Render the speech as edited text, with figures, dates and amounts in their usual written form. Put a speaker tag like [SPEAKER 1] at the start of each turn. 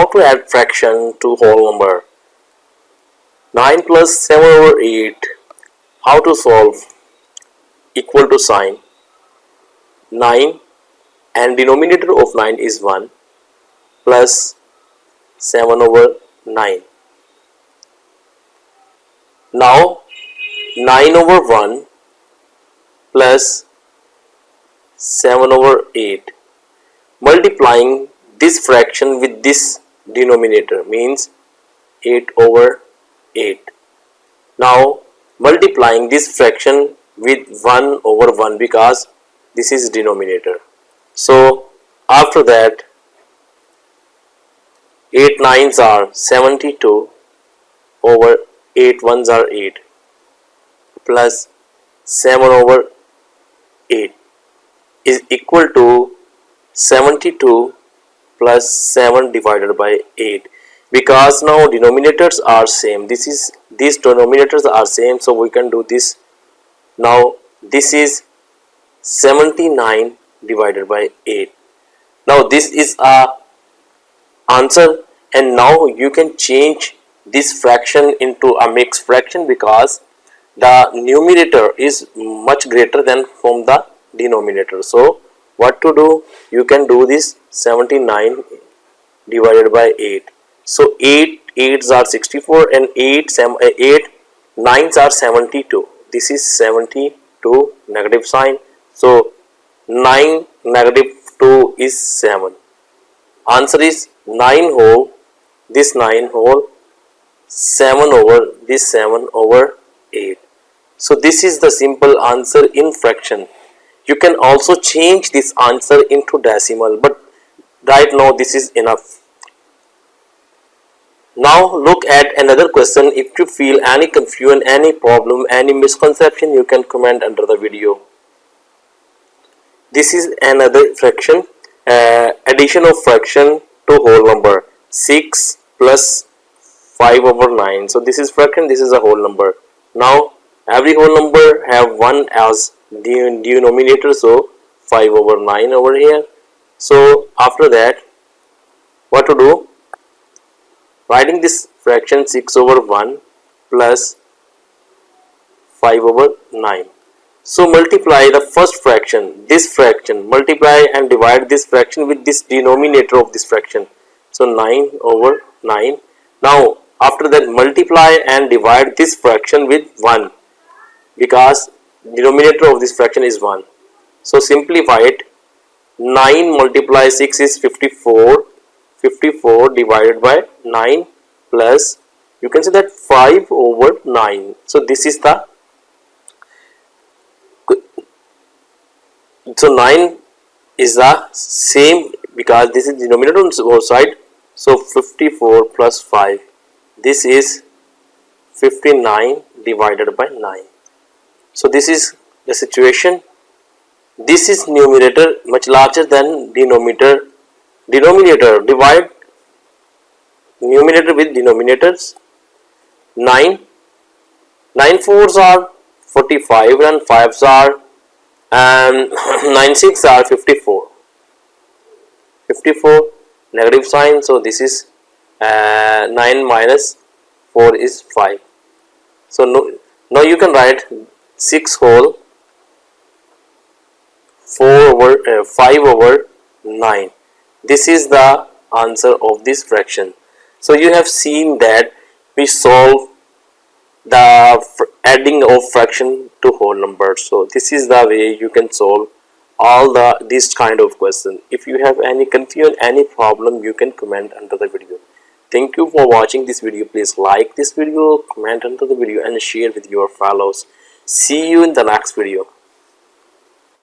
[SPEAKER 1] How to add fraction to whole number. 9 plus 7 over 8. How to solve? Equal to sign. 9 and denominator of 9 is 1 plus 7 over 9. Now 9 over 1 plus 7 over 8. Multiplying this fraction with this denominator means 8 over 8. Now multiplying this fraction with 1 over 1 because this is denominator. So after that 8 nines are 72 over 8 ones are 8 plus 7 over 8 is equal to 72 plus 7 divided by 8. Because now denominators are same, these denominators are same, so we can do this. Now this is 79 divided by 8. Now this is a answer, and now you can change this fraction into a mixed fraction because the numerator is much greater than from the denominator. So what to do? You can do this 79 divided by 8. So 8 8s are 64 and 8 9s are 72. This is 72 negative sign. So 9 negative 2 is 7. Answer is 9 whole, this 9 whole, 7 over this 7 over 8. So this is the simple answer in fraction. You can also change this answer into decimal, but right now this is enough. Now look at another question. If you feel any confusion, any problem, any misconception, you can comment under the video. This is another fraction, addition of fraction to whole number. 6 plus 5 over 9. So this is fraction, this is a whole number. Now every whole number have 1 as denominator, so 5 over 9 over here. So after that what to do? Writing this fraction 6 over 1 plus 5 over 9. So multiply the first fraction, this fraction, multiply and divide this fraction with this denominator of this fraction. So 9 over 9. Now after that multiply and divide this fraction with 1 because denominator of this fraction is 1. So simplify it. 9 multiply 6 is 54. 54 divided by 9 plus, you can say that 5 over 9. So this is the, so 9 is the same because this is denominator on both side. So 54 plus 5, this is 59 divided by 9. So this is the situation. This is numerator much larger than denominator. Denominator, divide numerator with denominators. 9 4s are 45 and 5s are and 9 6s are 54. 54 negative sign, so this is 9 minus 4 is 5. So now you can write 6 whole 4 over 5 over 9. This is the answer of this fraction. So you have seen that we solve the adding of fraction to whole numbers. So this is the way you can solve all this kind of question. If you have any confusion, any problem, you can comment under the video. Thank you for watching this video. Please like this video, comment under the video and share with your fellows. See you in the next video.